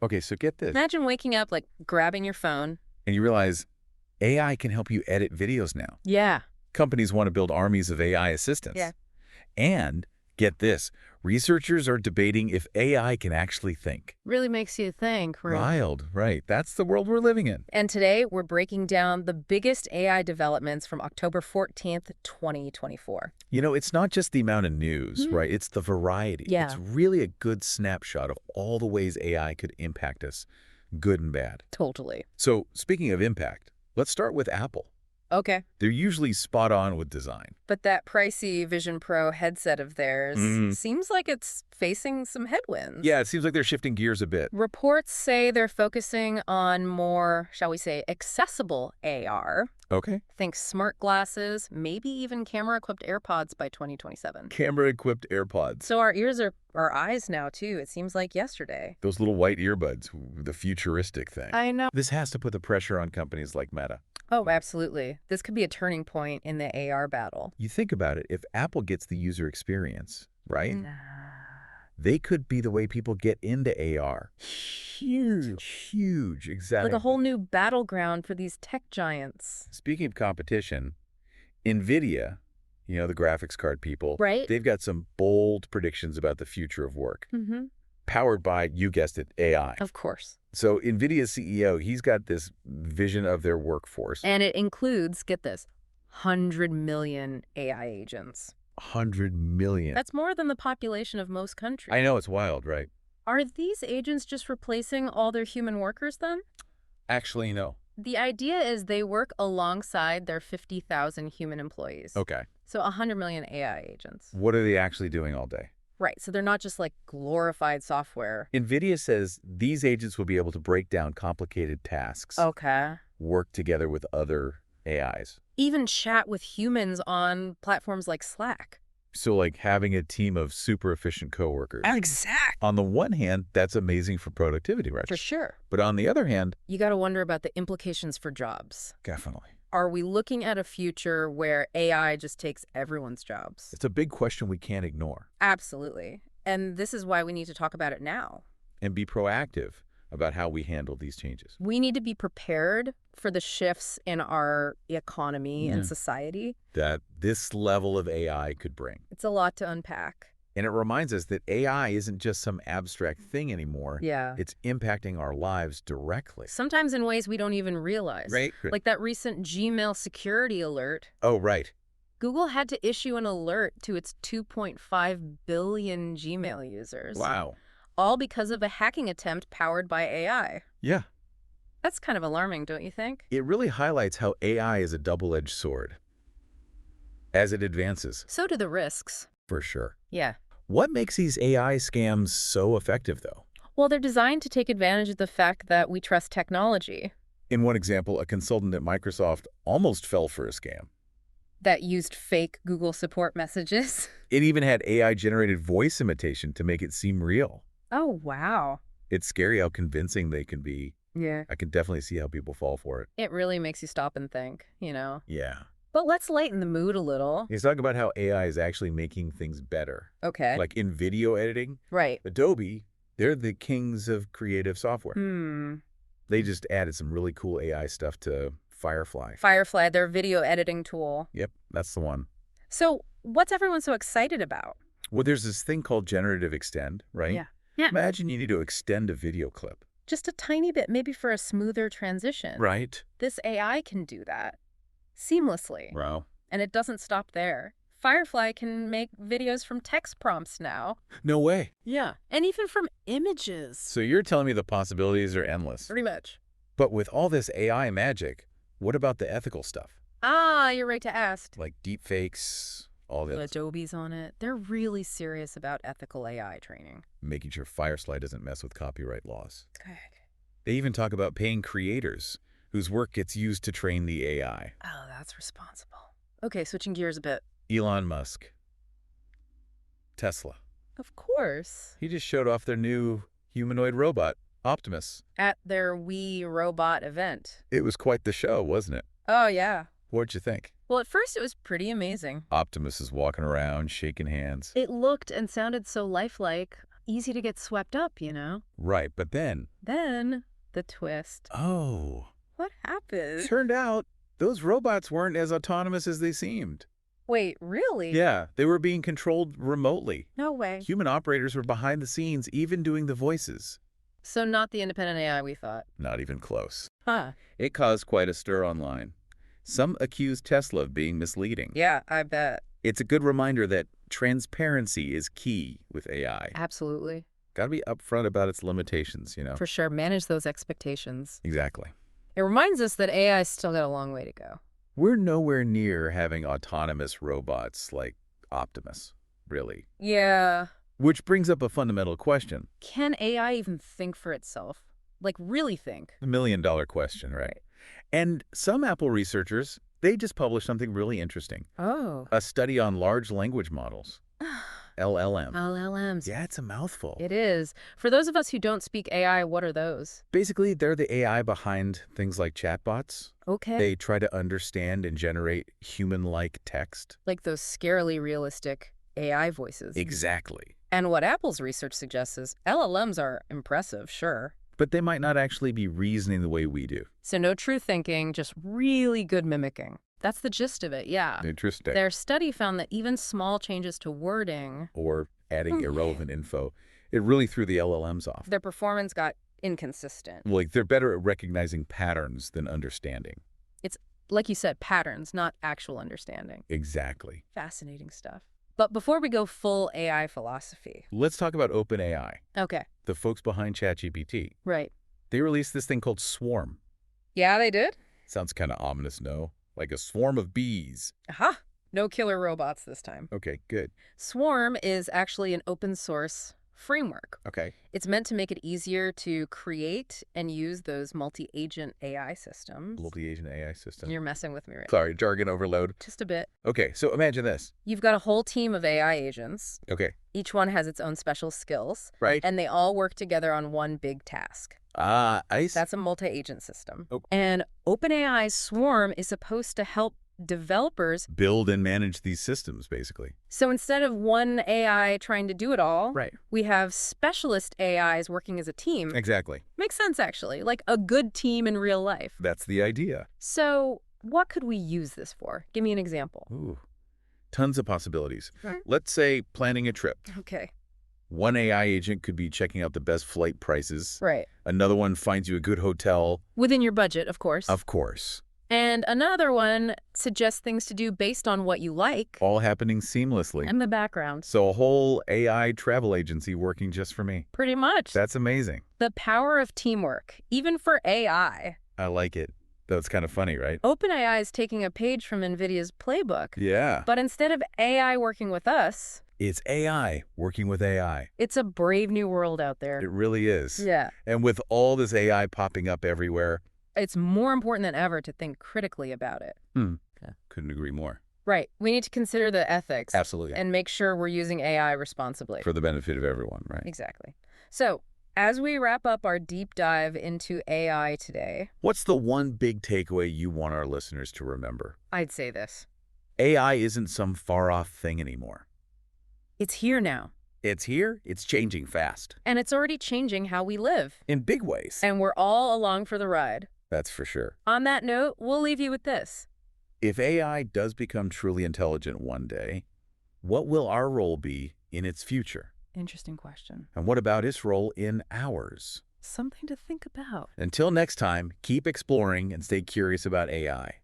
Okay, so get this. Imagine waking up, like, grabbing your phone. And you realize AI can help you edit videos now. Yeah. Companies want to build armies of AI assistants. Yeah. And get this, researchers are debating if AI can actually think. Really makes you think. Wild, right. That's the world we're living in. And today, we're breaking down the biggest AI developments from October 14th, 2024. You know, it's not just the amount of news, right? It's the variety. Yeah. It's really a good snapshot of all the ways AI could impact us, good and bad. Totally. So, speaking of impact, let's start with Apple. Okay. They're usually spot on with design. But that pricey Vision Pro headset of theirs seems like it's facing some headwinds. Yeah, it seems like they're shifting gears a bit. Reports say they're focusing on more, shall we say, accessible AR. Okay. Think smart glasses, maybe even camera-equipped AirPods by 2027. Camera-equipped AirPods. So our ears are our eyes now, too. It seems like yesterday. Those little white earbuds, the futuristic thing. I know. This has to put the pressure on companies like Meta. Oh, absolutely. This could be a turning point in the AR battle. You think about it, if Apple gets the user experience, right? They could be the way people get into AR. Huge, exactly. Like a whole new battleground for these tech giants. Speaking of competition, Nvidia, you know, the graphics card people, right? They've got some bold predictions about the future of work. Powered by, you guessed it, AI. Of course. So Nvidia's CEO, he's got this vision of their workforce. And it includes, get this, 100 million AI agents. 100 million. That's more than the population of most countries. I know, it's wild, right? Are these agents just replacing all their human workers then? Actually, no. The idea is they work alongside their 50,000 human employees. Okay. So 100 million AI agents. What are they actually doing all day? Right, so they're not just like glorified software. Nvidia says these agents will be able to break down complicated tasks. Okay. Work together with other AIs. Even chat with humans on platforms like Slack. So like having a team of super efficient coworkers. Exactly. On the one hand, that's amazing for productivity, right? For sure. But on the other hand, you got to wonder about the implications for jobs. Definitely. Are we looking at a future where AI just takes everyone's jobs? It's a big question we can't ignore. Absolutely. And this is why we need to talk about it now. And be proactive about how we handle these changes. We need to be prepared for the shifts in our economy and society that this level of AI could bring. It's a lot to unpack. And it reminds us that AI isn't just some abstract thing anymore. Yeah. It's impacting our lives directly. Sometimes in ways we don't even realize. Right. Like that recent Gmail security alert. Oh, right. Google had to issue an alert to its 2.5 billion Gmail users. Wow. All because of a hacking attempt powered by AI. Yeah. That's kind of alarming, don't you think? It really highlights how AI is a double-edged sword as it advances. So do the risks. For sure. Yeah. What makes these AI scams so effective, though? Well, they're designed to take advantage of the fact that we trust technology. In one example, a consultant at Microsoft almost fell for a scam. That used fake Google support messages. It even had AI-generated voice imitation to make it seem real. Oh, wow. It's scary how convincing they can be. Yeah. I can definitely see how people fall for it. It really makes you stop and think, you know? Yeah. But let's lighten the mood a little. He's talking about how AI is actually making things better. Okay. Like in video editing. Right. Adobe, they're the kings of creative software. They just added some really cool AI stuff to Firefly. Firefly, their video editing tool. Yep, that's the one. So what's everyone so excited about? Well, there's this thing called generative extend, right? Yeah. Imagine you need to extend a video clip. Just a tiny bit, maybe for a smoother transition. Right. This AI can do that seamlessly. Wow. And it doesn't stop there. Firefly can make videos from text prompts now. No way. Yeah. And even from images. So you're telling me the possibilities are endless. Pretty much. But with all this AI magic, what about the ethical stuff? Ah, you're right to ask. Like deepfakes, all that. Adobe's on it. They're really serious about ethical AI training. Making sure Firefly doesn't mess with copyright laws. Good. They even talk about paying creators whose work gets used to train the AI. Oh, that's responsible. Okay, switching gears a bit. Elon Musk. Tesla. Of course. He just showed off their new humanoid robot, Optimus. At their We Robot event. It was quite the show, wasn't it? Oh, yeah. What'd you think? Well, at first it was pretty amazing. Optimus is walking around, shaking hands. It looked and sounded so lifelike. easy to get swept up, you know? Right, but then... Then, the twist. Oh. What happened? Turned out, those robots weren't as autonomous as they seemed. Wait, really? Yeah, they were being controlled remotely. No way. Human operators were behind the scenes, even doing the voices. So not the independent AI we thought. Not even close. Huh. It caused quite a stir online. Some accused Tesla of being misleading. Yeah, I bet. It's a good reminder that transparency is key with AI. Absolutely. Gotta be upfront about its limitations, you know? For sure. Manage those expectations. Exactly. It reminds us that AI's still got a long way to go. We're nowhere near having autonomous robots like Optimus, really. Yeah. Which brings up a fundamental question. Can AI even think for itself? Like, really think? The million-dollar question, right? And some Apple researchers, they just published something really interesting. Oh. A study on large language models. LLM. LLMs. Yeah, it's a mouthful. It is. For those of us who don't speak AI, what are those? Basically, they're the AI behind things like chatbots. Okay. They try to understand and generate human-like text. Like those scarily realistic AI voices. Exactly. And what Apple's research suggests is LLMs are impressive, sure. But they might not actually be reasoning the way we do. So no true thinking, just really good mimicking. That's the gist of it, yeah. Interesting. Their study found that even small changes to wording or adding irrelevant info, it really threw the LLMs off. Their performance got inconsistent. Like, they're better at recognizing patterns than understanding. It's, like you said, patterns, not actual understanding. Exactly. Fascinating stuff. But before we go full AI philosophy. Let's talk about OpenAI. Okay. The folks behind ChatGPT. Right. They released this thing called Swarm. Yeah, they did? Sounds kind of ominous, no? Like a swarm of bees. Aha! No killer robots this time. Okay, good. Swarm is actually an open source framework. Okay. It's meant to make it easier to create and use those multi-agent AI systems. Multi-agent AI system. You're messing with me right Sorry, jargon overload. Just a bit. Okay, so imagine this. You've got a whole team of AI agents. Okay. Each one has its own special skills. Right. And they all work together on one big task. Ah, I see. That's a multi-agent system. Oh. And OpenAI's Swarm is supposed to help developers build and manage these systems, basically. So instead of one AI trying to do it all, right, we have specialist AIs working as a team. Exactly. Makes sense, actually. Like a good team in real life. That's the idea. So what could we use this for? Give me an example. Ooh, tons of possibilities. Right. Let's say planning a trip. Okay. One AI agent could be checking out the best flight prices. Right. Another one finds you a good hotel. Within your budget, of course. Of course. And another one suggests things to do based on what you like. All happening seamlessly. And the background. So a whole AI travel agency working just for me. Pretty much. That's amazing. The power of teamwork, even for AI. I like it. Though it's kind of funny, right? OpenAI is taking a page from Nvidia's playbook. Yeah. But instead of AI working with us, it's AI working with AI. It's a brave new world out there. It really is. Yeah. And with all this AI popping up everywhere, it's more important than ever to think critically about it. Yeah. Couldn't agree more. Right. We need to consider the ethics. Absolutely. And make sure we're using AI responsibly. For the benefit of everyone, right? Exactly. So, as we wrap up our deep dive into AI today, what's the one big takeaway you want our listeners to remember? I'd say this. AI isn't some far-off thing anymore. It's here now. It's here. It's changing fast. And it's already changing how we live. In big ways. And we're all along for the ride. That's for sure. On that note, we'll leave you with this. If AI does become truly intelligent one day, what will our role be in its future? Interesting question. And what about its role in ours? Something to think about. Until next time, keep exploring and stay curious about AI.